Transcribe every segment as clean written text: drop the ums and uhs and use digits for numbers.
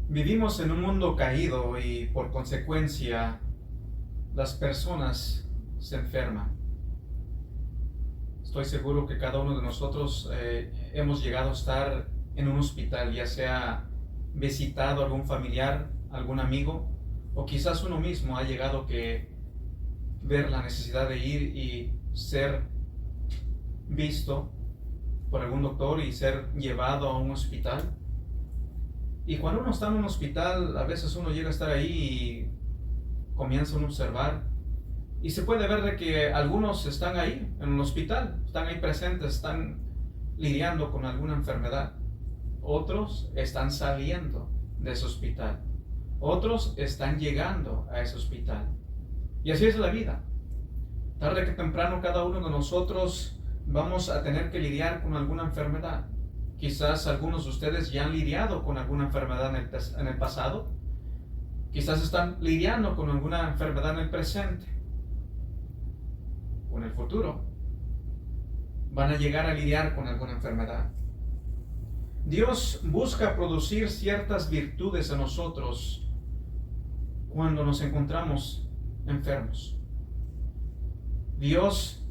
Vivimos en un mundo caído y por consecuencia las personas se enferman. Estoy seguro que cada uno de nosotros hemos llegado a estar en un hospital, ya sea visitado a algún familiar, algún amigo, o quizás uno mismo ha llegado que ver la necesidad de ir y ser visto por algún doctor y ser llevado a un hospital. Y cuando uno está en un hospital, a veces uno llega a estar ahí y comienza a observar. Y se puede ver de que algunos están ahí, en un hospital, están ahí presentes, están lidiando con alguna enfermedad. Otros están saliendo de ese hospital. Otros están llegando a ese hospital. Y así es la vida. Tarde que temprano cada uno de nosotros vamos a tener que lidiar con alguna enfermedad. Quizás algunos de ustedes ya han lidiado con alguna enfermedad en el pasado. Quizás están lidiando con alguna enfermedad en el presente o en el futuro. Van a llegar a lidiar con alguna enfermedad. Dios busca producir ciertas virtudes en nosotros cuando nos encontramos enfermos. Dios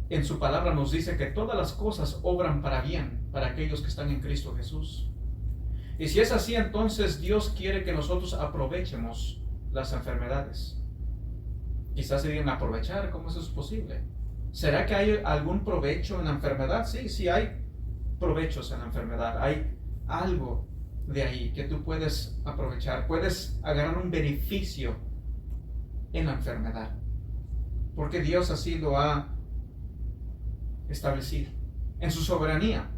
en su palabra nos dice que todas las cosas obran para bien para aquellos que están en Cristo Jesús. Y si es así, entonces Dios quiere que nosotros aprovechemos las enfermedades. Quizás se digan aprovechar, ¿cómo eso es posible? ¿Será que hay algún provecho en la enfermedad? Sí, sí hay provechos en la enfermedad. Hay algo de ahí que tú puedes aprovechar. Puedes agarrar un beneficio en la enfermedad. Porque Dios así lo ha establecido. En su soberanía,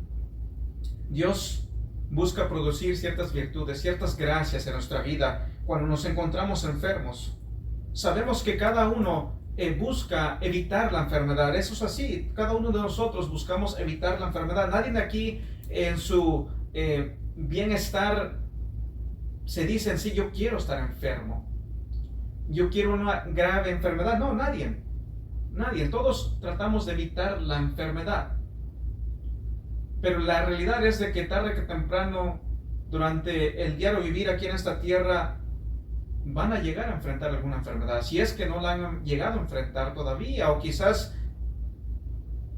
Dios busca producir ciertas virtudes, ciertas gracias en nuestra vida cuando nos encontramos enfermos. Sabemos que cada uno busca evitar la enfermedad. Eso es así. Cada uno de nosotros buscamos evitar la enfermedad. Nadie de aquí en su bienestar se dice en sí, yo quiero estar enfermo. Yo quiero una grave enfermedad. No, nadie. Nadie. Todos tratamos de evitar la enfermedad. Pero la realidad es de que tarde que temprano, durante el diario vivir aquí en esta tierra, van a llegar a enfrentar alguna enfermedad. Si es que no la han llegado a enfrentar todavía, o quizás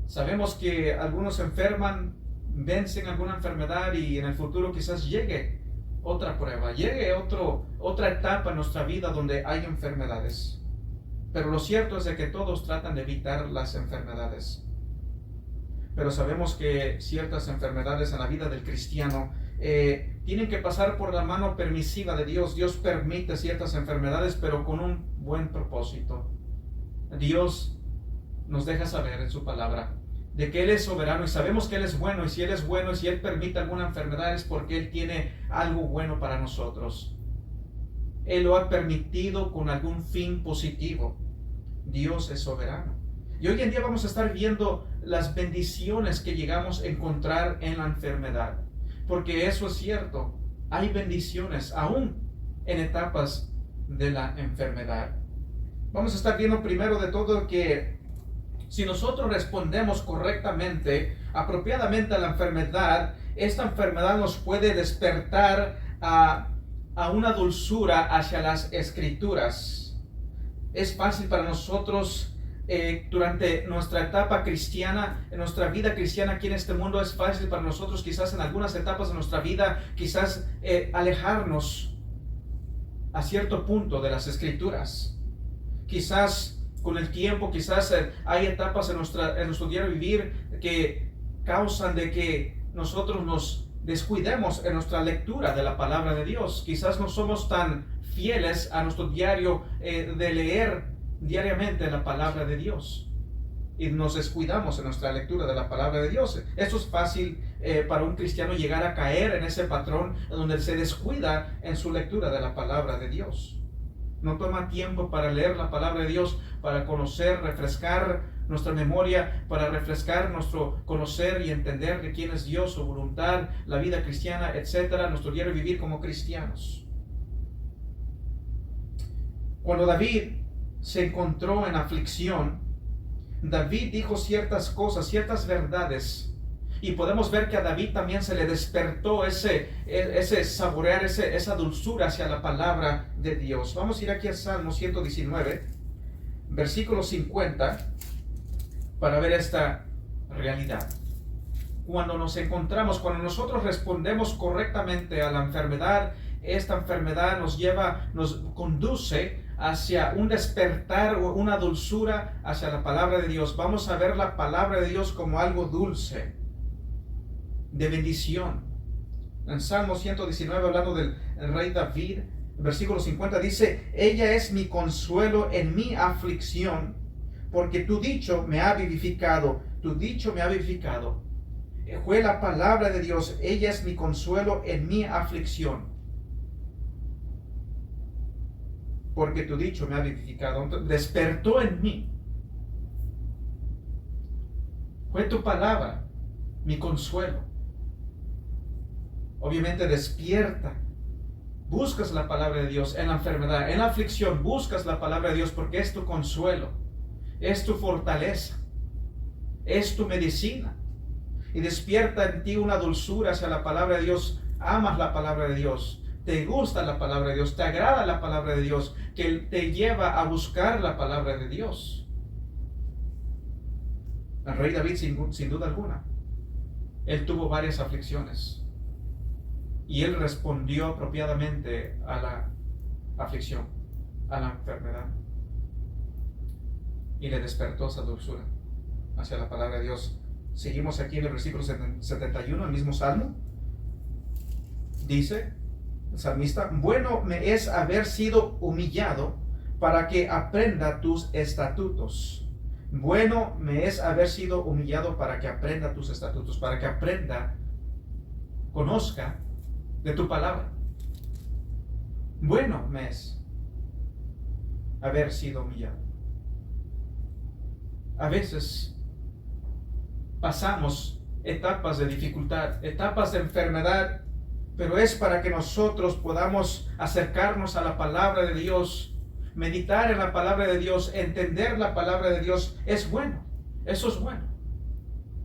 sabemos que algunos se enferman, vencen alguna enfermedad y en el futuro quizás llegue otra prueba, llegue otra etapa en nuestra vida donde hay enfermedades. Pero lo cierto es de que todos tratan de evitar las enfermedades. Pero sabemos que ciertas enfermedades en la vida del cristiano tienen que pasar por la mano permisiva de Dios. Dios permite ciertas enfermedades, pero con un buen propósito. Dios nos deja saber en su palabra de que Él es soberano y sabemos que Él es bueno, y si Él es bueno y si Él permite alguna enfermedad es porque Él tiene algo bueno para nosotros. Él lo ha permitido con algún fin positivo. Dios es soberano. Y hoy en día vamos a estar viendo las bendiciones que llegamos a encontrar en la enfermedad. Porque eso es cierto, hay bendiciones aún en etapas de la enfermedad. Vamos a estar viendo primero de todo que si nosotros respondemos correctamente, apropiadamente a la enfermedad, esta enfermedad nos puede despertar a una dulzura hacia las escrituras. Es fácil para nosotros durante nuestra etapa cristiana, en nuestra vida cristiana aquí en este mundo, es fácil para nosotros quizás en algunas etapas de nuestra vida, quizás alejarnos a cierto punto de las escrituras. Quizás con el tiempo, quizás hay etapas en nuestro diario vivir que causan de que nosotros nos descuidemos en nuestra lectura de la palabra de Dios. Quizás no somos tan fieles a nuestro diario de leer diariamente la palabra de Dios y nos descuidamos en nuestra lectura de la palabra de Dios. Esto es fácil para un cristiano llegar a caer en ese patrón donde se descuida en su lectura de la palabra de Dios. No toma tiempo para leer la palabra de Dios, para conocer, refrescar nuestra memoria, para refrescar nuestro conocer y entender de quién es Dios, su voluntad, la vida cristiana, etcétera, nuestro diario vivir como cristianos. Cuando David se encontró en aflicción, David dijo ciertas cosas, ciertas verdades Y podemos ver que a David también se le despertó ese saborear, esa dulzura hacia la palabra de Dios. Vamos a ir aquí al Salmo 119, versículo 50, para ver esta realidad. Cuando nos encontramos, cuando nosotros respondemos correctamente a la enfermedad, esta enfermedad nos conduce hacia un despertar o una dulzura hacia la palabra de Dios. Vamos a ver la palabra de Dios como algo dulce, de bendición. En Salmo 119, hablando del rey David, versículo 50 dice: ella es mi consuelo en mi aflicción, porque tu dicho me ha vivificado. Tu dicho me ha vivificado. Fue la palabra de Dios. Ella es mi consuelo en mi aflicción, porque tu dicho me ha vivificado. Despertó en mí. Fue tu palabra mi consuelo. Obviamente despierta. Buscas la palabra de Dios en la enfermedad, en la aflicción. Buscas la palabra de Dios porque es tu consuelo, es tu fortaleza, es tu medicina. Y despierta en ti una dulzura hacia la palabra de Dios. Amas la palabra de Dios. Te gusta la palabra de Dios. Te agrada la palabra de Dios, que te lleva a buscar la palabra de Dios. El rey David, sin duda alguna, él tuvo varias aflicciones. Y él respondió apropiadamente a la aflicción, a la enfermedad. Y le despertó esa dulzura hacia la palabra de Dios. Seguimos aquí en el versículo 71, el mismo salmo. Dice el salmista: bueno me es haber sido humillado para que aprenda tus estatutos. Bueno me es haber sido humillado para que aprenda tus estatutos, para que aprenda, conozca de tu palabra. Bueno me es haber sido humillado. A veces pasamos etapas de dificultad, etapas de enfermedad, pero es para que nosotros podamos acercarnos a la palabra de Dios, meditar en la palabra de Dios, entender la palabra de Dios. Es bueno, eso es bueno.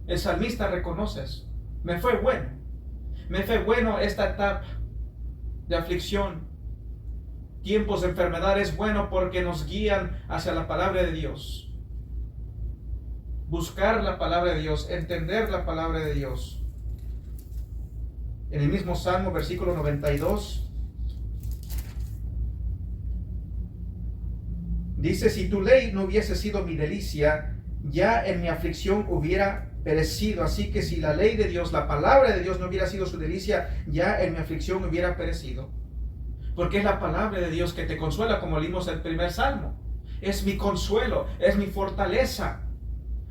El salmista reconoce eso. Me fue bueno esta etapa de aflicción, tiempos de enfermedad. Es bueno porque nos guían hacia la palabra de Dios. Buscar la palabra de Dios, entender la palabra de Dios. En el mismo Salmo, versículo 92, dice: si tu ley no hubiese sido mi delicia, ya en mi aflicción hubiera perecido. Así que si la ley de Dios, la palabra de Dios no hubiera sido su delicia, ya en mi aflicción hubiera perecido. Porque es la palabra de Dios que te consuela, como leímos el primer Salmo. Es mi consuelo, es mi fortaleza.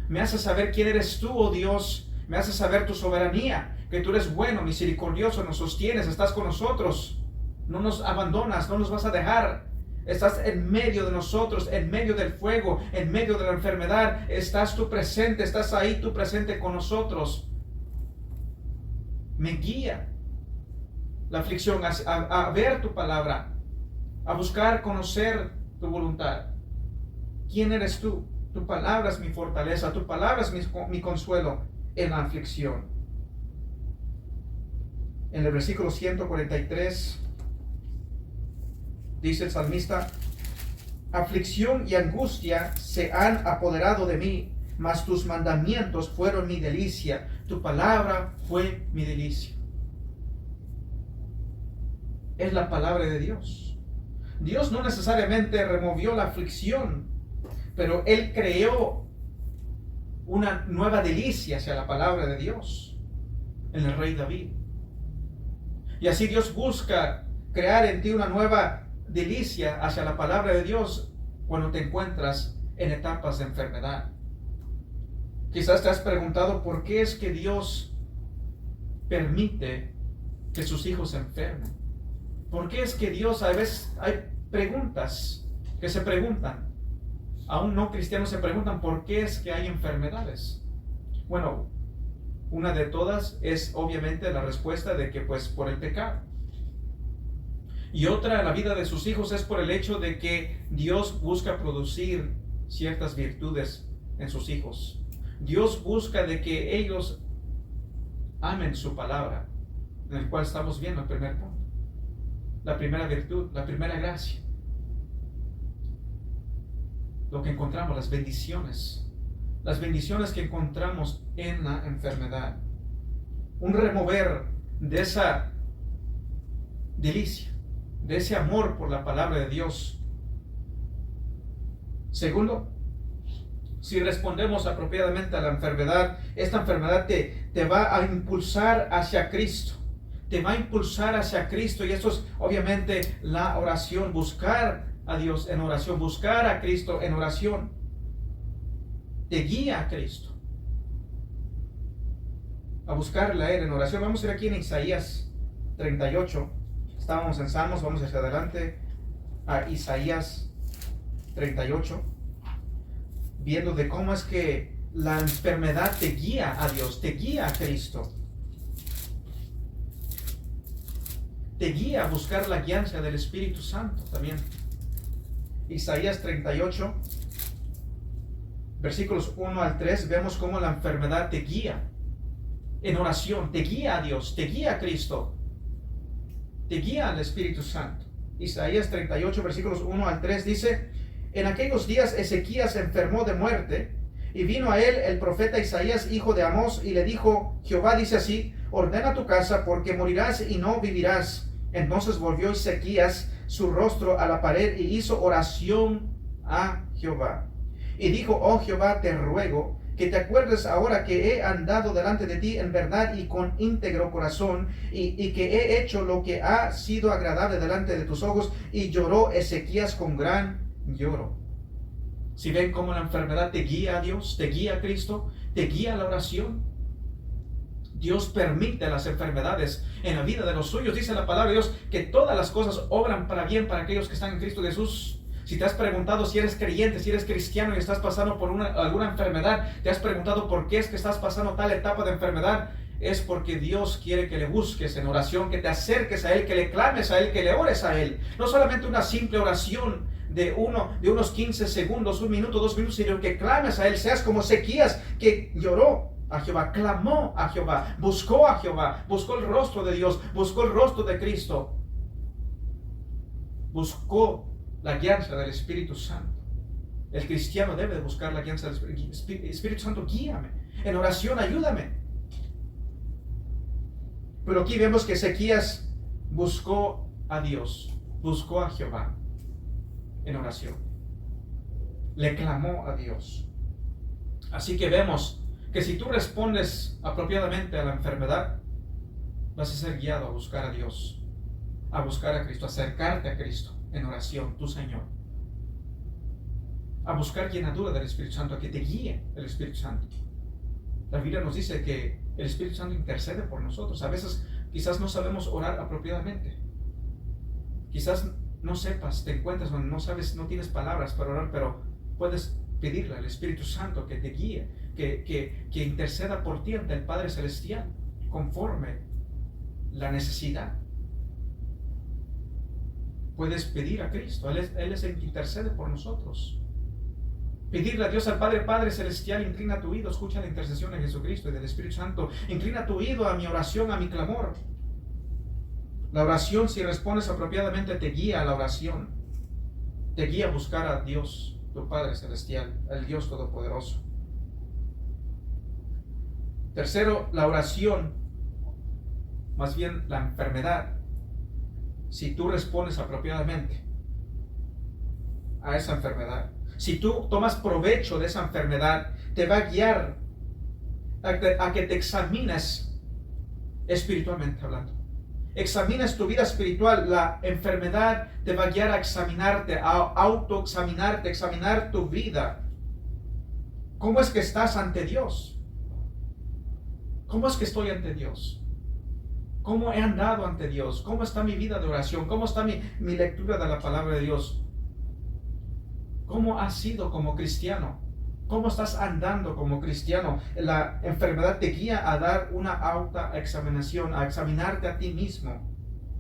Me hace saber quién eres tú, oh Dios. Me hace saber tu soberanía, que tú eres bueno, misericordioso, nos sostienes, estás con nosotros. No nos abandonas, no nos vas a dejar. Estás en medio de nosotros, en medio del fuego, en medio de la enfermedad. Estás tú presente, estás ahí tú presente con nosotros. Me guía la aflicción a ver tu palabra, a buscar conocer tu voluntad. ¿Quién eres tú? Tu palabra es mi fortaleza, tu palabra es mi consuelo en la aflicción. En el versículo 143 dice el salmista: aflicción y angustia se han apoderado de mí, mas tus mandamientos fueron mi delicia. Tu palabra fue mi delicia. Es la palabra de Dios. Dios no necesariamente removió la aflicción, pero Él creó una nueva delicia hacia la palabra de Dios en el rey David. Y así Dios busca crear en ti una nueva delicia hacia la palabra de Dios cuando te encuentras en etapas de enfermedad. Quizás te has preguntado por qué es que Dios permite que sus hijos se enfermen. ¿Por qué es que Dios, a veces hay preguntas que se preguntan? Aún no cristianos se preguntan por qué es que hay enfermedades. Bueno, una de todas es obviamente la respuesta de que pues por el pecado. Y otra, la vida de sus hijos, es por el hecho de que Dios busca producir ciertas virtudes en sus hijos. Dios busca de que ellos amen su palabra, en el cual estamos viendo el primer punto. La primera virtud, la primera gracia. Lo que encontramos, las bendiciones que encontramos en la enfermedad. Un remover de esa delicia, de ese amor por la palabra de Dios. Segundo, si respondemos apropiadamente a la enfermedad, esta enfermedad te va a impulsar hacia Cristo. Te va a impulsar hacia Cristo, y eso es obviamente la oración, buscar a Dios en oración, buscar a Cristo en oración. Te guía a Cristo a buscarle a Él en oración. Vamos a ir aquí en Isaías 38. Estábamos en Salmos, vamos hacia adelante a Isaías 38, viendo de cómo es que la enfermedad te guía a Dios, te guía a Cristo, te guía a buscar la guianza del Espíritu Santo también. Isaías 38, versículos 1 al 3, vemos cómo la enfermedad te guía en oración, te guía a Dios, te guía a Cristo, te guía al Espíritu Santo. Isaías 38, versículos 1 al 3 dice: en aquellos días Ezequías se enfermó de muerte, y vino a él el profeta Isaías, hijo de Amós, y le dijo: Jehová dice así, ordena tu casa, porque morirás y no vivirás. Entonces volvió Ezequías su rostro a la pared y hizo oración a Jehová. Y dijo: oh Jehová, te ruego que te acuerdes ahora que he andado delante de ti en verdad y con íntegro corazón, y que he hecho lo que ha sido agradable delante de tus ojos. Y lloró Ezequías con gran lloro. Si ven cómo la enfermedad te guía a Dios, te guía a Cristo, te guía a la oración. Dios permite las enfermedades en la vida de los suyos. Dice la palabra de Dios que todas las cosas obran para bien para aquellos que están en Cristo Jesús. Si te has preguntado si eres creyente, si eres cristiano y estás pasando por alguna enfermedad, te has preguntado por qué es que estás pasando tal etapa de enfermedad, es porque Dios quiere que le busques en oración, que te acerques a Él, que le clames a Él, que le ores a Él. No solamente una simple oración de unos 15 segundos, 1 minuto, 2 minutos, sino que clames a Él. Seas como Ezequías, que lloró a Jehová, clamó a Jehová, buscó el rostro de Dios, buscó el rostro de Cristo, buscó la guianza del Espíritu Santo. El cristiano debe buscar la guianza del Espíritu Santo. Guíame en oración, ayúdame. Pero aquí vemos que Ezequías buscó a Dios, buscó a Jehová en oración, le clamó a Dios. Así que vemos que si tú respondes apropiadamente a la enfermedad, vas a ser guiado a buscar a Dios, a buscar a Cristo, a acercarte a Cristo en oración, tu Señor, a buscar llenadura del Espíritu Santo, a que te guíe el Espíritu Santo. La Biblia nos dice que el Espíritu Santo intercede por nosotros. A veces quizás no sabemos orar apropiadamente, quizás no sepas, te encuentras donde no sabes, no tienes palabras para orar, pero puedes pedirle al Espíritu Santo que te guíe, que interceda por ti ante el Padre Celestial conforme la necesidad. Puedes pedir a Cristo, Él es el que intercede por nosotros. Pedirle a Dios, al Padre: Padre Celestial, inclina tu oído, escucha la intercesión de Jesucristo y del Espíritu Santo. Inclina tu oído a mi oración, a mi clamor. La oración, si respondes apropiadamente, te guía a la oración. Te guía a buscar a Dios, tu Padre Celestial, al Dios Todopoderoso. Tercero, la oración, más bien la enfermedad. Si tú respondes apropiadamente a esa enfermedad, si tú tomas provecho de esa enfermedad, te va a guiar a que te examines espiritualmente hablando. Examines tu vida espiritual. La enfermedad te va a guiar a examinarte, a autoexaminarte, examinar tu vida. ¿Cómo es que estás ante Dios? ¿Cómo es que estoy ante Dios? ¿Cómo he andado ante Dios? ¿Cómo está mi vida de oración? ¿Cómo está mi lectura de la palabra de Dios? ¿Cómo has sido como cristiano? ¿Cómo estás andando como cristiano? La enfermedad te guía a dar una autoexaminación, a examinarte a ti mismo.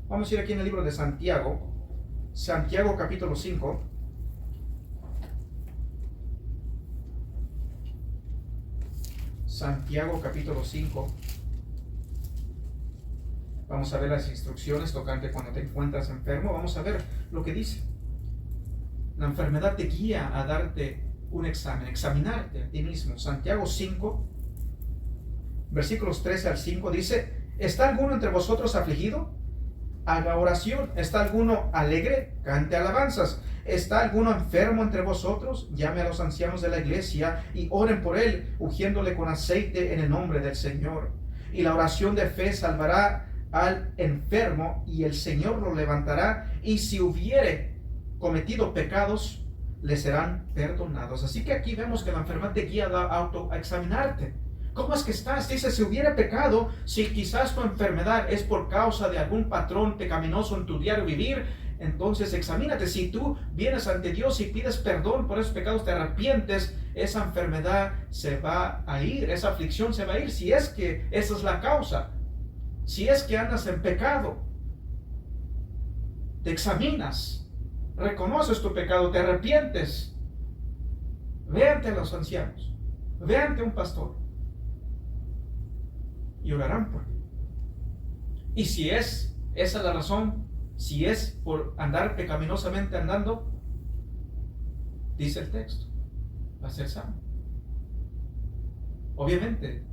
Vamos a ir aquí en el libro de Santiago, Santiago capítulo 5. Santiago capítulo 5. Vamos a ver las instrucciones tocante cuando te encuentras enfermo. Vamos a ver lo que dice. La enfermedad te guía a darte un examen, examinarte a ti mismo. Santiago 5, versículos 13 al 5 dice: ¿Está alguno entre vosotros afligido? Haga oración. ¿Está alguno alegre? Cante alabanzas. ¿Está alguno enfermo entre vosotros? Llame a los ancianos de la iglesia y oren por él, ungiéndole con aceite en el nombre del Señor. Y la oración de fe salvará al enfermo, y el Señor lo levantará, y si hubiere cometido pecados, le serán perdonados. Así que aquí vemos que la enfermedad te guía a autoexaminarte. ¿Cómo es que estás? Dice, si hubiera pecado, si quizás tu enfermedad es por causa de algún patrón pecaminoso en tu diario vivir, entonces examínate. Si tú vienes ante Dios y pides perdón por esos pecados, te arrepientes, esa enfermedad se va a ir, esa aflicción se va a ir, si es que esa es la causa. Si es que andas en pecado, te examinas, reconoces tu pecado, te arrepientes, ve ante los ancianos, ve ante un pastor y orarán por ti. Y si esa es la razón, si es por andar pecaminosamente andando, dice el texto, va a ser sano. Obviamente,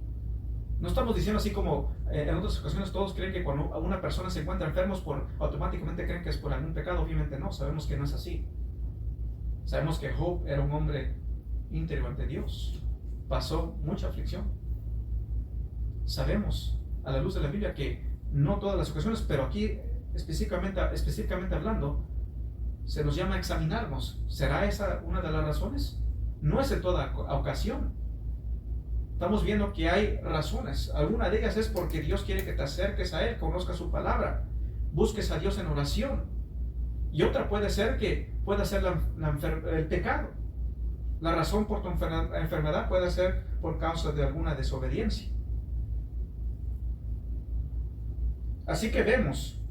no estamos diciendo así como en otras ocasiones todos creen que cuando una persona se encuentra enfermos automáticamente creen que es por algún pecado. Obviamente no, sabemos que no es así. Sabemos que Job era un hombre íntegro ante Dios, pasó mucha aflicción. Sabemos a la luz de la Biblia que no todas las ocasiones, pero aquí específicamente hablando, se nos llama a examinarnos. ¿Será esa una de las razones? No es en toda ocasión. Estamos viendo que hay razones. Alguna de ellas es porque Dios quiere que te acerques a Él, conozcas su palabra, busques a Dios en oración. Y otra puede ser que pueda ser el pecado. La razón por tu enfermedad puede ser por causa de alguna desobediencia. Así que vemos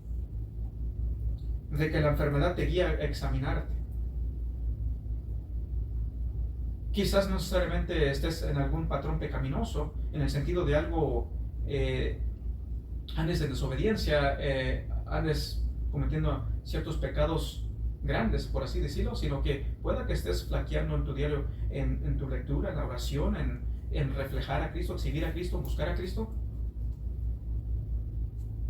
de que la enfermedad te guía a examinarte. Quizás no necesariamente estés en algún patrón pecaminoso, en el sentido de algo, andes en desobediencia, andes cometiendo ciertos pecados grandes, por así decirlo, sino que pueda que estés flaqueando en tu diario, en tu lectura, en la oración, en reflejar a Cristo, exhibir a Cristo, buscar a Cristo.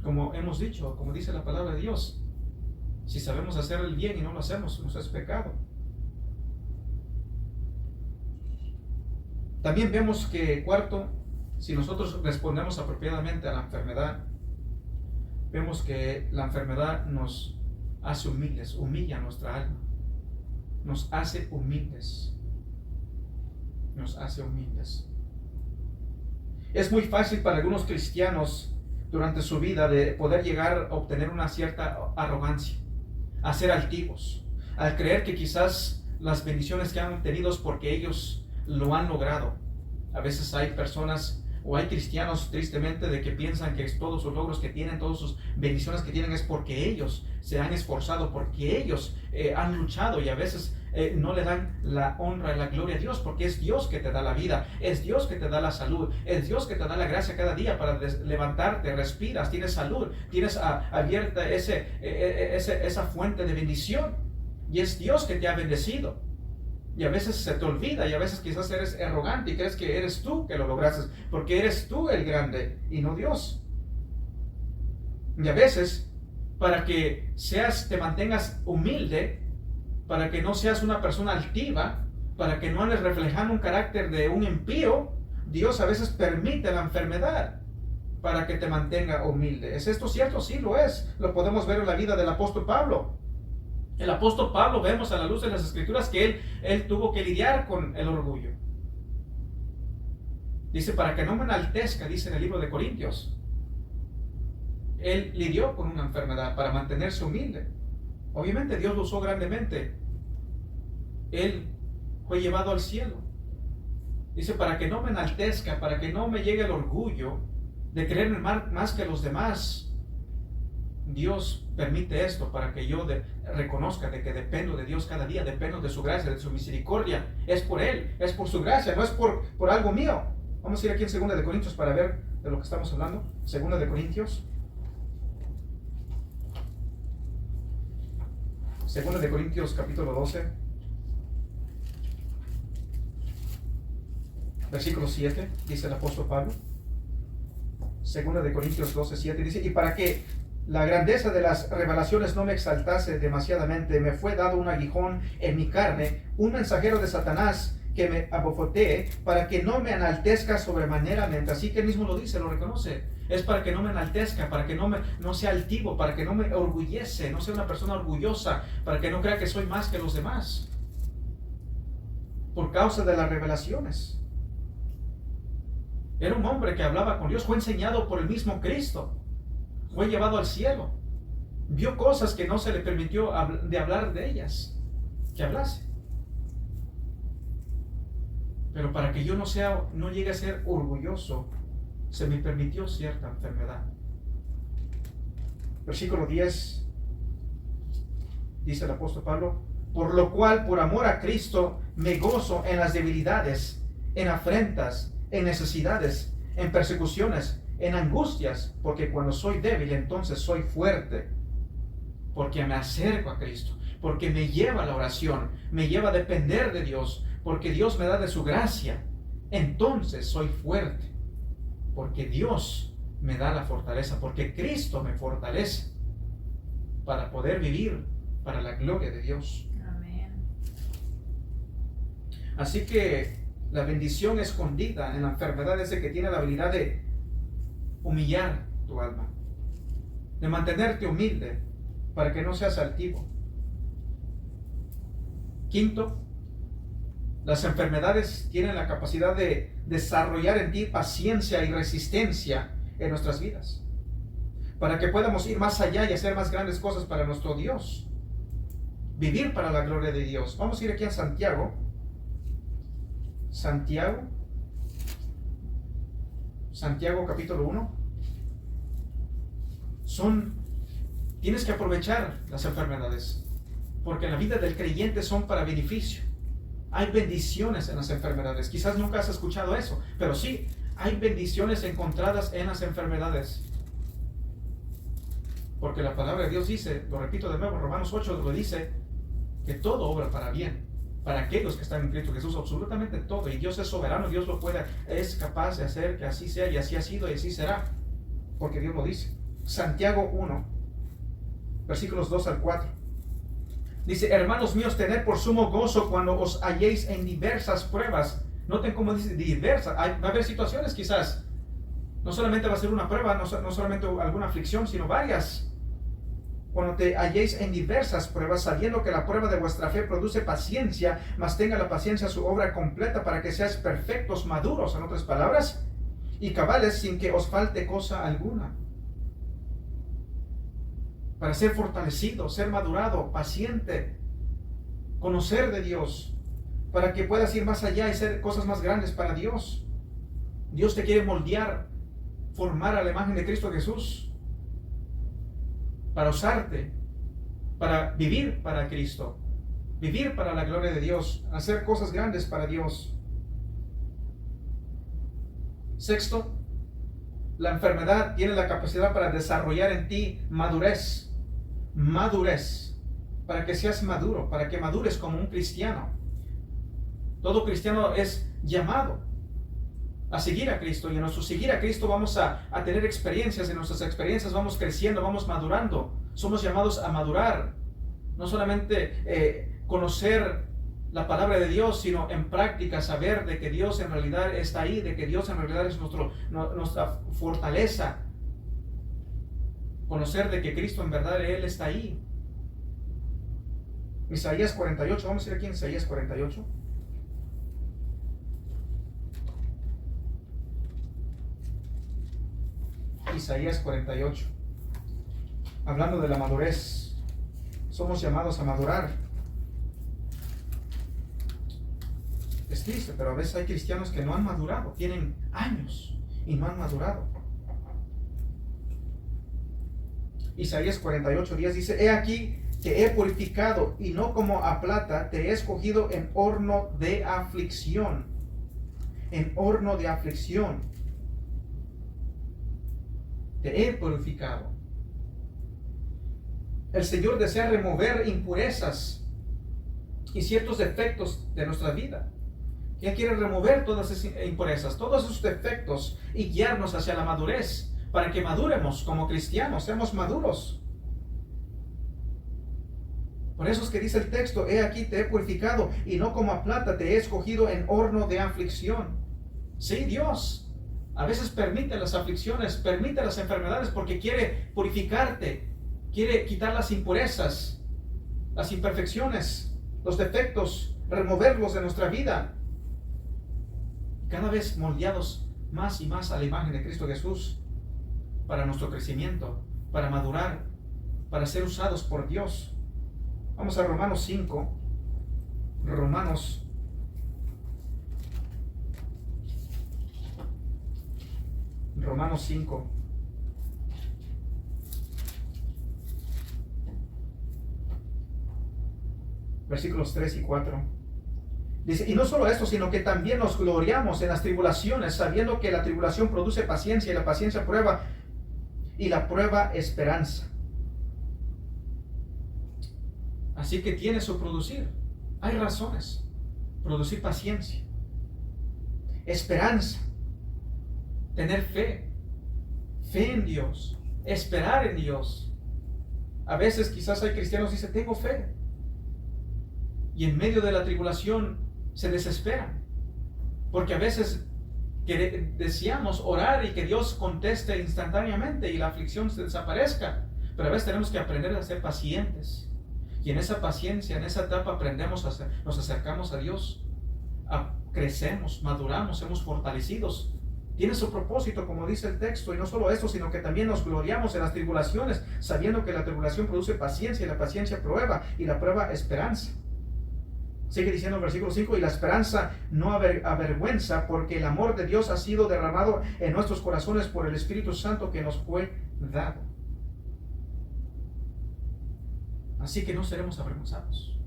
Como hemos dicho, como dice la palabra de Dios, si sabemos hacer el bien y no lo hacemos, nos es pecado. También vemos que, cuarto, si nosotros respondemos apropiadamente a la enfermedad, vemos que la enfermedad nos hace humildes, humilla nuestra alma, nos hace humildes, nos hace humildes. Es muy fácil para algunos cristianos durante su vida de poder llegar a obtener una cierta arrogancia, a ser altivos, al creer que quizás las bendiciones que han obtenido es porque ellos lo han logrado. A veces hay personas o hay cristianos tristemente de que piensan que todos sus logros que tienen, todas sus bendiciones que tienen es porque ellos se han esforzado, porque ellos han luchado, y a veces no le dan la honra y la gloria a Dios, porque es Dios que te da la vida, es Dios que te da la salud, es Dios que te da la gracia cada día para levantarte, respiras, tienes salud, tienes abierta esa fuente de bendición, y es Dios que te ha bendecido. Y a veces se te olvida, y a veces quizás eres arrogante y crees que eres tú que lo lograste, porque eres tú el grande y no Dios. Y a veces, para que te mantengas humilde, para que no seas una persona altiva, para que no andes reflejando un carácter de un impío, Dios a veces permite la enfermedad para que te mantenga humilde. ¿Es esto cierto? Sí, lo es. Lo podemos ver en la vida del apóstol Pablo. El apóstol Pablo, vemos a la luz de las Escrituras que él tuvo que lidiar con el orgullo. Dice, para que no me enaltezca, dice en el libro de Corintios. Él lidió con una enfermedad para mantenerse humilde. Obviamente Dios lo usó grandemente. Él fue llevado al cielo. Dice, para que no me enaltezca, para que no me llegue el orgullo de creerme más que los demás. Dios permite esto para que yo reconozca de que dependo de Dios cada día, dependo de su gracia, de su misericordia. Es por Él, es por su gracia, no es por algo mío. Vamos a ir aquí en 2 de Corintios para ver de lo que estamos hablando. 2 de Corintios. Segunda de Corintios capítulo 12, versículo 7, dice el apóstol Pablo. Segunda de Corintios 12, 7 dice: y para que la grandeza de las revelaciones no me exaltase demasiadamente, me fue dado un aguijón en mi carne, un mensajero de Satanás que me abofotee, para que no me enaltezca sobremaneramente. Así que él mismo lo dice, lo reconoce. Es para que no me enaltezca, para que no sea altivo, para que no me orgullece, no sea una persona orgullosa, para que no crea que soy más que los demás. Por causa de las revelaciones. Era un hombre que hablaba con Dios, fue enseñado por el mismo Cristo, fue llevado al cielo, vio cosas que no se le permitió de hablar de ellas, que hablase. Pero para que yo no llegue a ser orgulloso, se me permitió cierta enfermedad. Versículo 10, dice el apóstol Pablo: por lo cual, por amor a Cristo, me gozo en las debilidades, en afrentas, en necesidades, en persecuciones, en angustias, porque cuando soy débil, entonces soy fuerte, porque me acerco a Cristo, porque me lleva a la oración, me lleva a depender de Dios, porque Dios me da de su gracia, entonces soy fuerte, porque Dios me da la fortaleza, porque Cristo me fortalece para poder vivir para la gloria de Dios. Amén. Así que la bendición escondida en la enfermedad es el que tiene la habilidad de humillar tu alma, de mantenerte humilde para que no seas altivo. Quinto, las enfermedades tienen la capacidad de desarrollar en ti paciencia y resistencia en nuestras vidas, para que podamos ir más allá y hacer más grandes cosas para nuestro Dios, vivir para la gloria de Dios. Vamos a ir aquí a Santiago capítulo 1. Tienes que aprovechar las enfermedades, porque en la vida del creyente son para beneficio. Hay bendiciones en las enfermedades. Quizás nunca has escuchado eso, pero sí, hay bendiciones encontradas en las enfermedades. Porque la palabra de Dios dice, lo repito de nuevo, Romanos 8 lo dice, que todo obra para bien, para aquellos que están en Cristo Jesús, absolutamente todo. Y Dios es soberano, Dios es capaz de hacer que así sea, y así ha sido, y así será, porque Dios lo dice. Santiago 1, versículos 2 al 4. Dice: hermanos míos, tened por sumo gozo cuando os halléis en diversas pruebas. Noten cómo dice diversas. Va a haber situaciones quizás. No solamente va a ser una prueba, no solamente alguna aflicción, sino varias. Cuando te halléis en diversas pruebas, sabiendo que la prueba de vuestra fe produce paciencia, mas tenga la paciencia su obra completa, para que seáis perfectos, maduros, en otras palabras, y cabales, sin que os falte cosa alguna. Para ser fortalecido, ser madurado, paciente, conocer de Dios, para que puedas ir más allá y hacer cosas más grandes para Dios. Dios te quiere moldear, formar a la imagen de Cristo Jesús, para usarte, para vivir para Cristo, vivir para la gloria de Dios, hacer cosas grandes para Dios. Sexto, la enfermedad tiene la capacidad para desarrollar en ti madurez, para que seas maduro, para que madures como un cristiano. Todo cristiano es llamado a seguir a Cristo, y en nuestro seguir a Cristo vamos a tener experiencias. En nuestras experiencias vamos creciendo, vamos madurando. Somos llamados a madurar, no solamente conocer la palabra de Dios, sino en práctica saber de que Dios en realidad está ahí, de que Dios en realidad es nuestra fortaleza. Conocer de que Cristo en verdad Él está ahí. Isaías 48, vamos a ir aquí en Isaías 48. Isaías 48. Hablando de la madurez, somos llamados a madurar. Es triste, pero a veces hay cristianos que no han madurado, tienen años y no han madurado. Isaías 48, 10 dice: he aquí te he purificado, y no como a plata, te he escogido en horno de aflicción. En horno de aflicción te he purificado. El Señor desea remover impurezas y ciertos defectos de nuestra vida. Él quiere remover todas esas impurezas, todos esos defectos y guiarnos hacia la madurez, para que maduremos como cristianos, seamos maduros. Por eso es que dice el texto: he aquí te he purificado, y no como a plata te he escogido en horno de aflicción. Sí, Dios a veces permite las aflicciones, permite las enfermedades, porque quiere purificarte, quiere quitar las impurezas, las imperfecciones, los defectos, removerlos de nuestra vida. Cada vez moldeados más y más a la imagen de Cristo Jesús, para nuestro crecimiento, para madurar, para ser usados por Dios. Vamos a Romanos 5. Romanos 5. Versículos 3 y 4. Dice: y no solo esto, sino que también nos gloriamos en las tribulaciones, sabiendo que la tribulación produce paciencia, y la paciencia prueba, y la prueba esperanza. Así que tiene su producir. Hay razones. Producir paciencia, esperanza, tener fe en Dios, esperar en Dios. A veces quizás hay cristianos que dicen: tengo fe, y en medio de la tribulación se desesperan, porque a veces deseamos orar y que Dios conteste instantáneamente y la aflicción se desaparezca, pero a veces tenemos que aprender a ser pacientes, y en esa paciencia, en esa etapa nos acercamos a Dios, crecemos, maduramos, somos fortalecidos. Tiene su propósito, como dice el texto, y no solo esto, sino que también nos gloriamos en las tribulaciones, sabiendo que la tribulación produce paciencia, y la paciencia prueba, y la prueba esperanza. Sigue diciendo el versículo 5: y la esperanza no avergüenza, porque el amor de Dios ha sido derramado en nuestros corazones por el Espíritu Santo que nos fue dado. Así que no seremos avergonzados.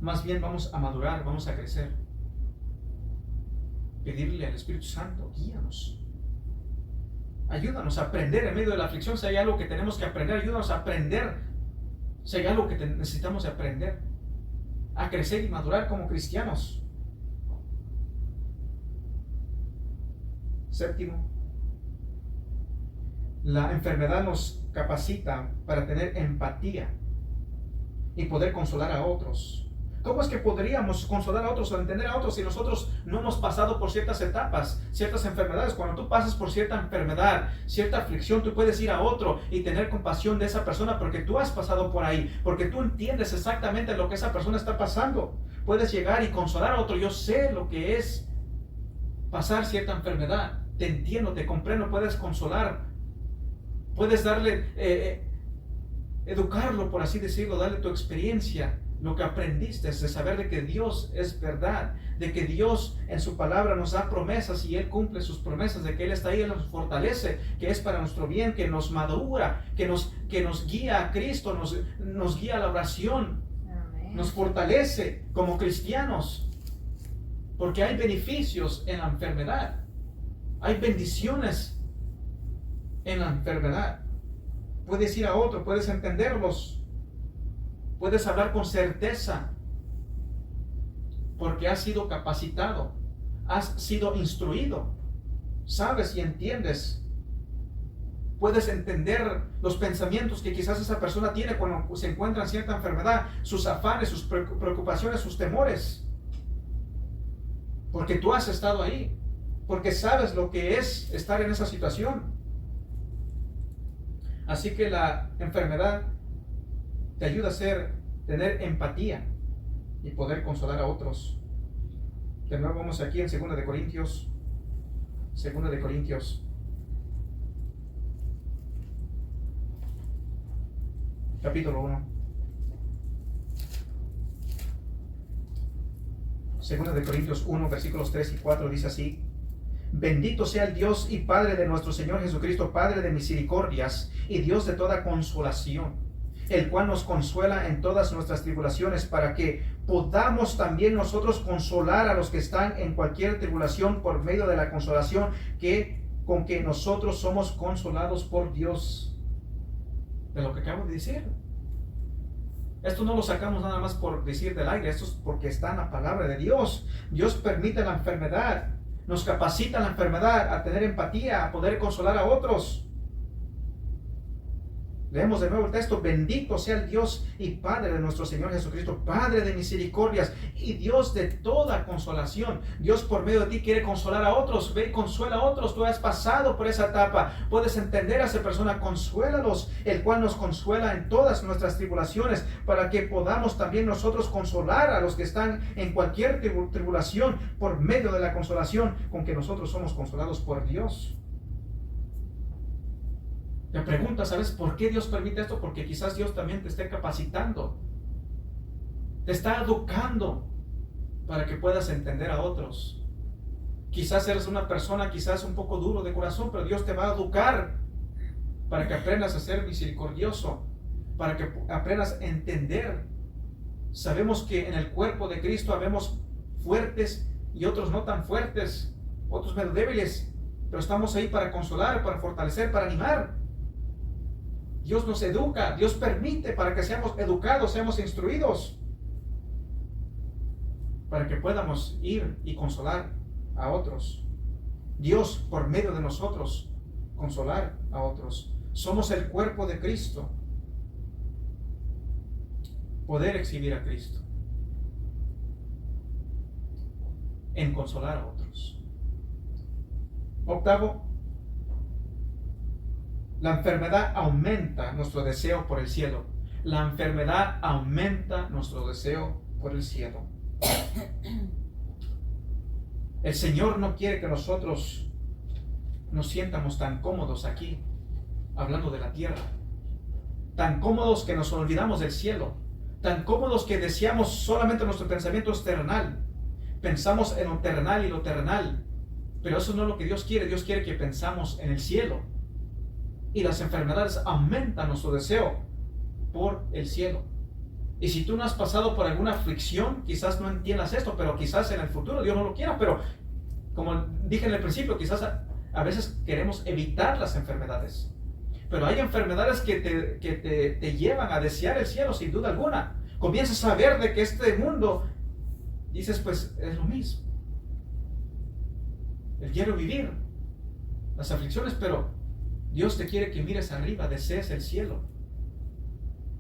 Más bien vamos a madurar, vamos a crecer. Pedirle al Espíritu Santo: guíanos. Ayúdanos a aprender en medio de la aflicción. Si hay algo que tenemos que aprender, ayúdanos a aprender. Si hay algo que necesitamos aprender, a crecer y madurar como cristianos. Séptimo, la enfermedad nos capacita para tener empatía y poder consolar a otros. ¿Cómo es que podríamos consolar a otros o entender a otros si nosotros no hemos pasado por ciertas etapas, ciertas enfermedades? Cuando tú pasas por cierta enfermedad, cierta aflicción, tú puedes ir a otro y tener compasión de esa persona porque tú has pasado por ahí, porque tú entiendes exactamente lo que esa persona está pasando. Puedes llegar y consolar a otro. Yo sé lo que es pasar cierta enfermedad. Te entiendo, te comprendo, puedes consolar. Puedes darle, educarlo, por así decirlo, darle tu experiencia, lo que aprendiste, de saber de que Dios es verdad, de que Dios en su palabra nos da promesas y Él cumple sus promesas, de que Él está ahí, Él nos fortalece, que es para nuestro bien, que nos madura, que nos guía a Cristo, nos guía a la oración. Amén. Nos fortalece como cristianos, porque hay beneficios en la enfermedad, hay bendiciones en la enfermedad. Puedes ir a otro, puedes entenderlos, puedes hablar con certeza, porque has sido capacitado, has sido instruido, sabes y entiendes. Puedes entender los pensamientos que quizás esa persona tiene cuando se encuentra en cierta enfermedad, sus afanes, sus preocupaciones, sus temores, porque tú has estado ahí, porque sabes lo que es estar en esa situación. Así que la enfermedad te ayuda a tener empatía y poder consolar a otros. De nuevo vamos aquí en 2 de Corintios. 2 de Corintios. Capítulo 1. 2 de Corintios 1, versículos 3 y 4 dice así: bendito sea el Dios y Padre de nuestro Señor Jesucristo, Padre de misericordias y Dios de toda consolación, el cual nos consuela en todas nuestras tribulaciones, para que podamos también nosotros consolar a los que están en cualquier tribulación por medio de la consolación con que nosotros somos consolados por Dios. De lo que acabo de decir, Esto no lo sacamos nada más por decir del aire, esto es porque está en la palabra de Dios. Dios permite la enfermedad, nos capacita la enfermedad a tener empatía, a poder consolar a otros. Leemos de nuevo el texto: bendito sea el Dios y Padre de nuestro Señor Jesucristo, Padre de misericordias y Dios de toda consolación. Dios por medio de ti quiere consolar a otros. Ve y consuela a otros. Tú has pasado por esa etapa, puedes entender a esa persona. Consuélalos, el cual nos consuela en todas nuestras tribulaciones, para que podamos también nosotros consolar a los que están en cualquier tribulación, por medio de la consolación con que nosotros somos consolados por Dios. Me pregunta, ¿sabes por qué Dios permite esto? Porque quizás Dios también te esté capacitando, te está educando para que puedas entender a otros. Quizás eres una persona quizás un poco duro de corazón, pero Dios te va a educar para que aprendas a ser misericordioso, para que aprendas a entender. Sabemos que en el cuerpo de Cristo habemos fuertes y otros no tan fuertes, otros medio débiles, pero estamos ahí para consolar, para fortalecer, para animar. Dios nos educa, Dios permite para que seamos educados, seamos instruidos, para que podamos ir y consolar a otros. Dios, por medio de nosotros, consolar a otros. Somos el cuerpo de Cristo. Poder exhibir a Cristo en consolar a otros. Octavo, la enfermedad aumenta nuestro deseo por el cielo. La enfermedad aumenta nuestro deseo por el cielo. El Señor no quiere que nosotros nos sientamos tan cómodos aquí, hablando de la tierra. Tan cómodos que nos olvidamos del cielo. Tan cómodos que deseamos solamente nuestro pensamiento es terrenal. Pensamos en lo terrenal y lo terrenal. Pero eso no es lo que Dios quiere. Dios quiere que pensamos en el cielo. Y las enfermedades aumentan nuestro deseo por el cielo. Y si tú no has pasado por alguna aflicción, quizás no entiendas esto, pero quizás en el futuro Dios no lo quiera. Pero como dije en el principio, quizás a veces queremos evitar las enfermedades. Pero hay enfermedades que te llevan a desear el cielo sin duda alguna. Comienzas a ver de que este mundo, dices, pues es lo mismo. Él quiere vivir las aflicciones, pero Dios te quiere que mires arriba, desees el cielo.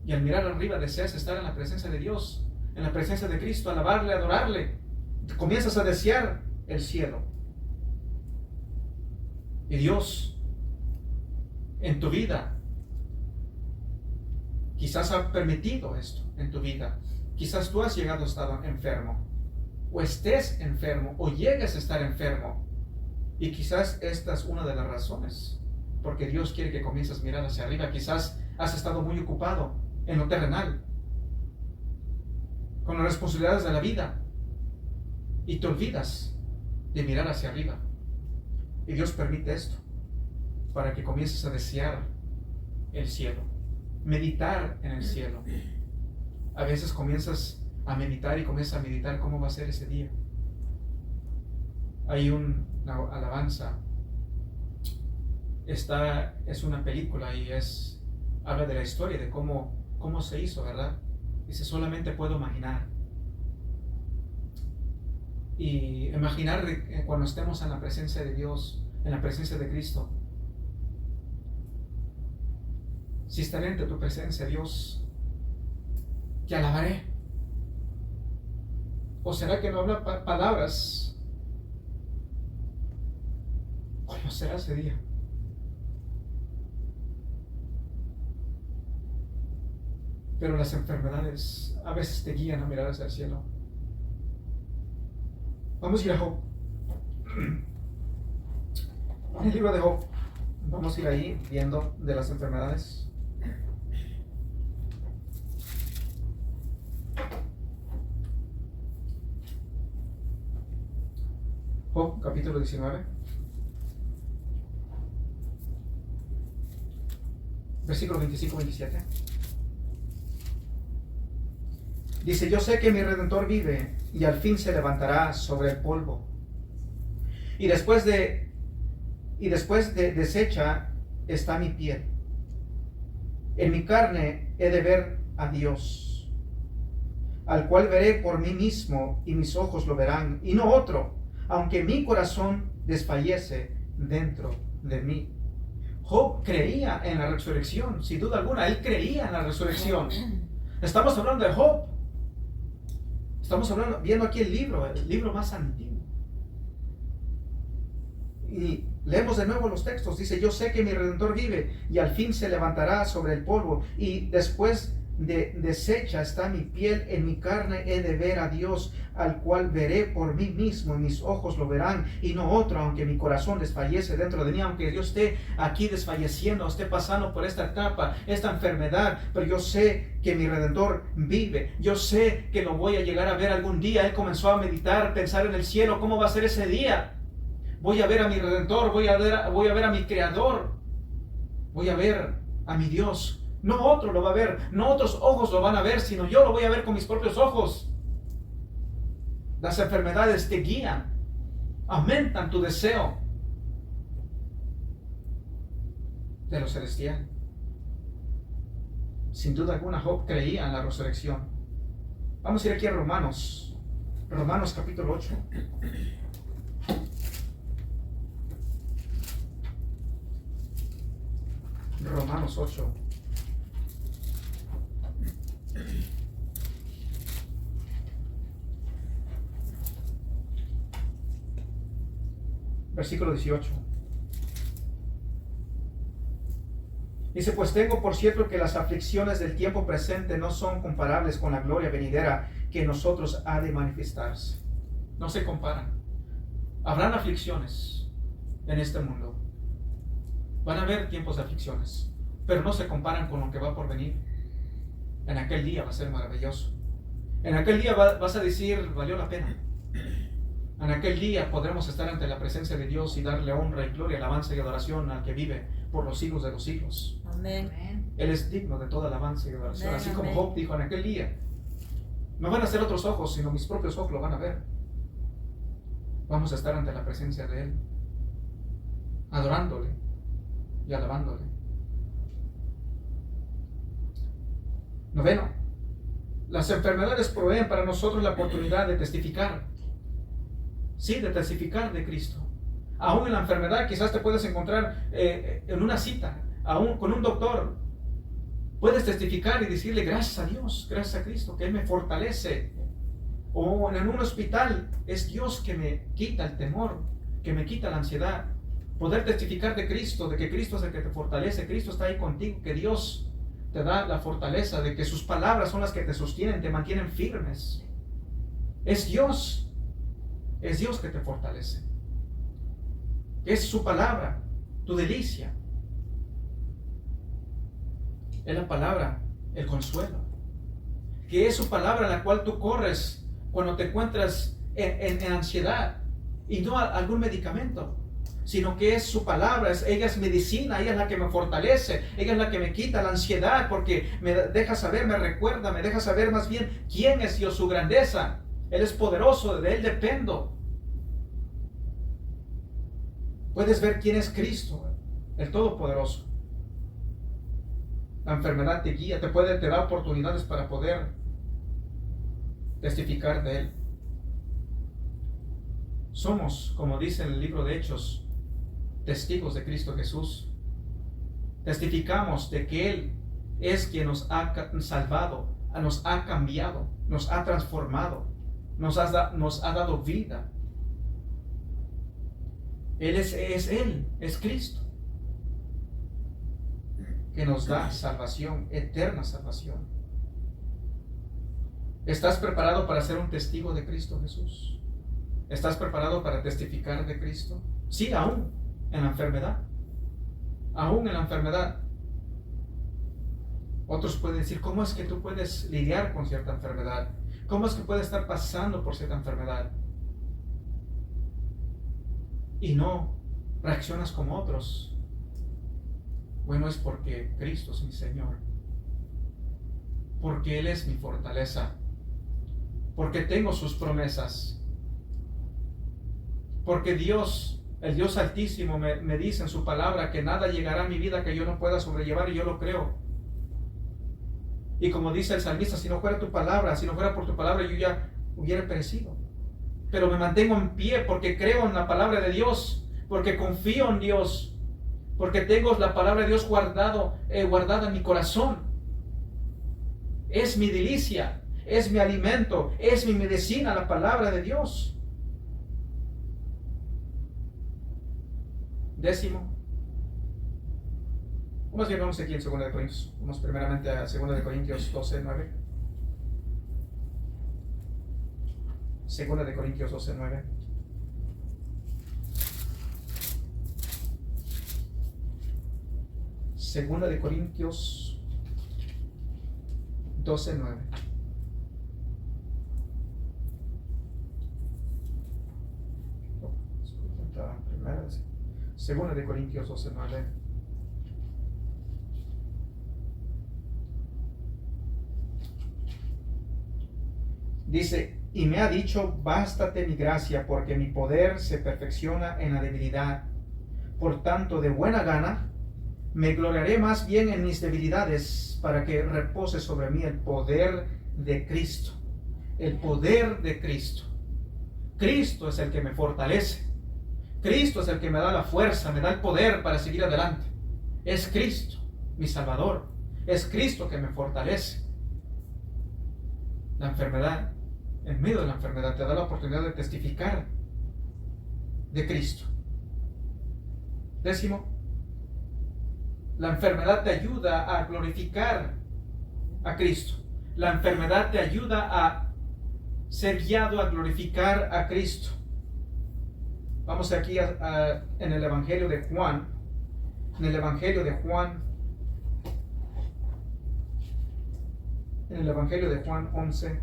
Y al mirar arriba deseas estar en la presencia de Dios, en la presencia de Cristo, alabarle, adorarle. Comienzas a desear el cielo. Y Dios, en tu vida, quizás ha permitido esto en tu vida. Quizás tú has llegado a estar enfermo, o estés enfermo, o llegues a estar enfermo. Y quizás esta es una de las razones. Porque Dios quiere que comiences a mirar hacia arriba. Quizás has estado muy ocupado en lo terrenal, con las responsabilidades de la vida, y te olvidas de mirar hacia arriba. Y Dios permite esto para que comiences a desear el cielo, meditar en el cielo. A veces comienzas a meditar y comienzas a meditar cómo va a ser ese día. Hay una alabanza. Esta es una película y habla de la historia, de cómo se hizo, ¿verdad? Dice, solamente puedo imaginar. Y imaginar cuando estemos en la presencia de Dios, en la presencia de Cristo. Si estaré ante tu presencia, Dios, te alabaré. ¿O será que no habla palabras? ¿Cómo será ese día? Pero las enfermedades a veces te guían a mirar hacia el cielo. Vamos a ir a Job. En el libro de Job, vamos a ir ahí viendo de las enfermedades. Job, capítulo 19. Versículo 25-27. Dice, yo sé que mi Redentor vive y al fin se levantará sobre el polvo. Y después de deshecha está mi piel. En mi carne he de ver a Dios. al cual veré por mí mismo y mis ojos lo verán, y no otro, aunque mi corazón desfallece dentro de mí. Job creía en la resurrección, sin duda alguna, él creía en la resurrección. Estamos hablando de Job. Estamos viendo aquí el libro más antiguo. Y leemos de nuevo los textos. Dice: yo sé que mi Redentor vive y al fin se levantará sobre el polvo, y después de deshecha está mi piel, en mi carne he de ver a Dios, al cual veré por mí mismo y mis ojos lo verán, y no otro, aunque mi corazón desfallece dentro de mí. Aunque yo esté aquí desfalleciendo, esté pasando por esta etapa, esta enfermedad, pero yo sé que mi Redentor vive. Yo sé que lo voy a llegar a ver algún día. Él comenzó a meditar, pensar en el cielo. ¿Cómo va a ser ese día? Voy a ver a mi Redentor, voy a ver a mi Creador, voy a ver a mi Dios. No otro lo va a ver, no otros ojos lo van a ver, sino yo lo voy a ver con mis propios ojos. Las enfermedades te guían, aumentan tu deseo de lo celestial. Sin duda alguna, Job creía en la resurrección. Vamos a ir aquí a Romanos capítulo 8. Romanos 8. Versículo 18. Dice: pues tengo por cierto que las aflicciones del tiempo presente no son comparables con la gloria venidera que en nosotros ha de manifestarse. No se comparan. Habrán aflicciones en este mundo. Van a haber tiempos de aflicciones, pero no se comparan con lo que va por venir. En aquel día va a ser maravilloso. En aquel día vas a decir: valió la pena. En aquel día podremos estar ante la presencia de Dios y darle honra y gloria, alabanza y adoración al que vive por los siglos de los siglos. Amén. Él es digno de toda alabanza y adoración. Amén, así como amén. Job dijo: en aquel día no van a ser otros ojos, sino mis propios ojos lo van a ver. Vamos a estar ante la presencia de Él, adorándole y alabándole. 9. Las enfermedades proveen para nosotros la oportunidad de testificar. Sí, de testificar de Cristo. Aún en la enfermedad quizás te puedes encontrar en una cita, aún con un doctor. Puedes testificar y decirle: gracias a Dios, gracias a Cristo, que Él me fortalece. O en un hospital, es Dios que me quita el temor, que me quita la ansiedad. Poder testificar de Cristo, de que Cristo es el que te fortalece, Cristo está ahí contigo, que Dios te da la fortaleza, de que sus palabras son las que te sostienen, te mantienen firmes. Es Dios que te fortalece. Es su palabra, tu delicia. Es la palabra, el consuelo. Que es su palabra en la cual tú corres cuando te encuentras en ansiedad, y no algún medicamento, sino que es su palabra. Ella es medicina, ella es la que me fortalece, ella es la que me quita la ansiedad, porque me deja saber, me recuerda, me deja saber más bien quién es Dios, su grandeza. Él es poderoso, de Él dependo. Puedes ver quién es Cristo, el Todopoderoso. La enfermedad te guía, te da oportunidades para poder testificar de Él. Somos, como dice en el libro de Hechos, testigos de Cristo Jesús. Testificamos de que Él es quien nos ha salvado, nos ha cambiado, nos ha transformado, nos ha dado vida. Él es Cristo, que nos da salvación, eterna salvación. ¿Estás preparado para ser un testigo de Cristo Jesús? ¿Estás preparado para testificar de Cristo? Sí, aún en la enfermedad. Aún en la enfermedad. Otros pueden decir: ¿cómo es que tú puedes lidiar con cierta enfermedad? ¿Cómo es que puedes estar pasando por cierta enfermedad y no reaccionas como otros? Bueno, es porque Cristo es mi Señor, porque Él es mi fortaleza, porque tengo sus promesas, porque Dios, el Dios Altísimo, me dice en su palabra que nada llegará a mi vida que yo no pueda sobrellevar, y yo lo creo. Y como dice el salmista, si no fuera tu palabra, si no fuera por tu palabra, yo ya hubiera perecido. Pero me mantengo en pie porque creo en la palabra de Dios, porque confío en Dios, porque tengo la palabra de Dios guardada en mi corazón. Es mi delicia, es mi alimento, es mi medicina, la palabra de Dios. 10. Más bien vamos aquí en 2 de Corintios. Vamos primeramente a 2 de Corintios 12, 9. 2 de Corintios 12, 9. Segunda de Corintios 12, 9. Segunda de Corintios 12, 9. Dice, y me ha dicho, bástate mi gracia, porque mi poder se perfecciona en la debilidad. Por tanto, de buena gana, me gloriaré más bien en mis debilidades, para que repose sobre mí el poder de Cristo. El poder de Cristo. Cristo es el que me fortalece. Cristo es el que me da la fuerza, me da el poder para seguir adelante. Es Cristo, mi Salvador. Es Cristo que me fortalece. La enfermedad, en medio de la enfermedad, te da la oportunidad de testificar de Cristo. 10. La enfermedad te ayuda a glorificar a Cristo. La enfermedad te ayuda a ser guiado a glorificar a Cristo. Vamos aquí en el Evangelio de Juan. En el Evangelio de Juan. En el Evangelio de Juan 11.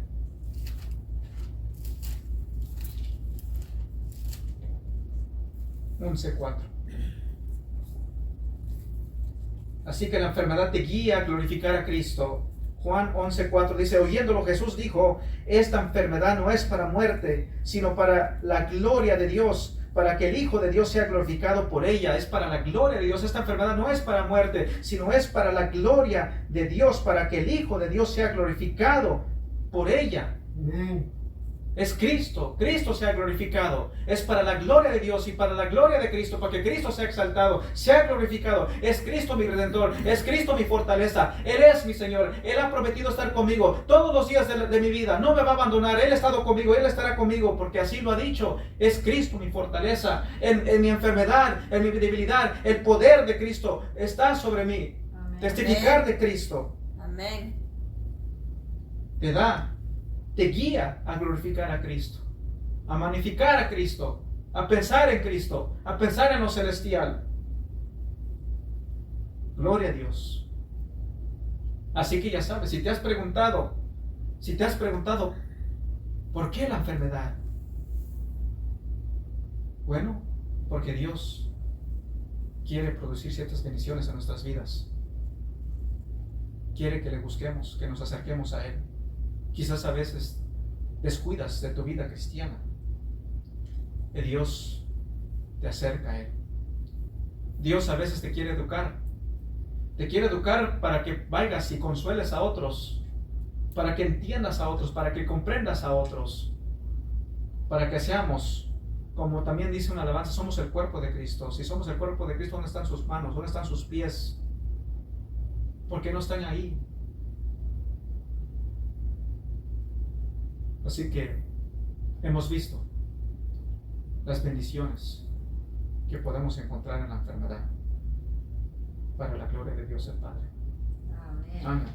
Así que la enfermedad te guía a glorificar a Cristo. Juan 11:4 dice, oyéndolo Jesús dijo, esta enfermedad no es para muerte, sino para la gloria de Dios, para que el Hijo de Dios sea glorificado por ella. Es para la gloria de Dios. Esta enfermedad no es para muerte, sino es para la gloria de Dios, para que el Hijo de Dios sea glorificado por ella. Es Cristo, Cristo sea glorificado. Es para la gloria de Dios y para la gloria de Cristo, para que Cristo sea exaltado, sea glorificado. Es Cristo mi Redentor, es Cristo mi fortaleza. Él es mi Señor, Él ha prometido estar conmigo todos los días de mi vida. No me va a abandonar, Él ha estado conmigo, Él estará conmigo, porque así lo ha dicho. Es Cristo mi fortaleza. En mi enfermedad, en mi debilidad, el poder de Cristo está sobre mí. Amén. Testificar de Cristo. Amén. Te guía a glorificar a Cristo, a magnificar a Cristo, a pensar en Cristo, a pensar en lo celestial. Gloria a Dios. Así que ya sabes, si te has preguntado, ¿por qué la enfermedad? Bueno, porque Dios quiere producir ciertas bendiciones en nuestras vidas. Quiere que le busquemos, que nos acerquemos a Él. Quizás a veces descuidas de tu vida cristiana. Y Dios te acerca a Él. Dios a veces te quiere educar. Te quiere educar para que vayas y consueles a otros, para que entiendas a otros, para que comprendas a otros, para que seamos, como también dice una alabanza, somos el cuerpo de Cristo. Si somos el cuerpo de Cristo, ¿dónde están sus manos? ¿Dónde están sus pies? ¿Por qué no están ahí? Así que hemos visto las bendiciones que podemos encontrar en la enfermedad para la gloria de Dios el Padre. Amén. Amén.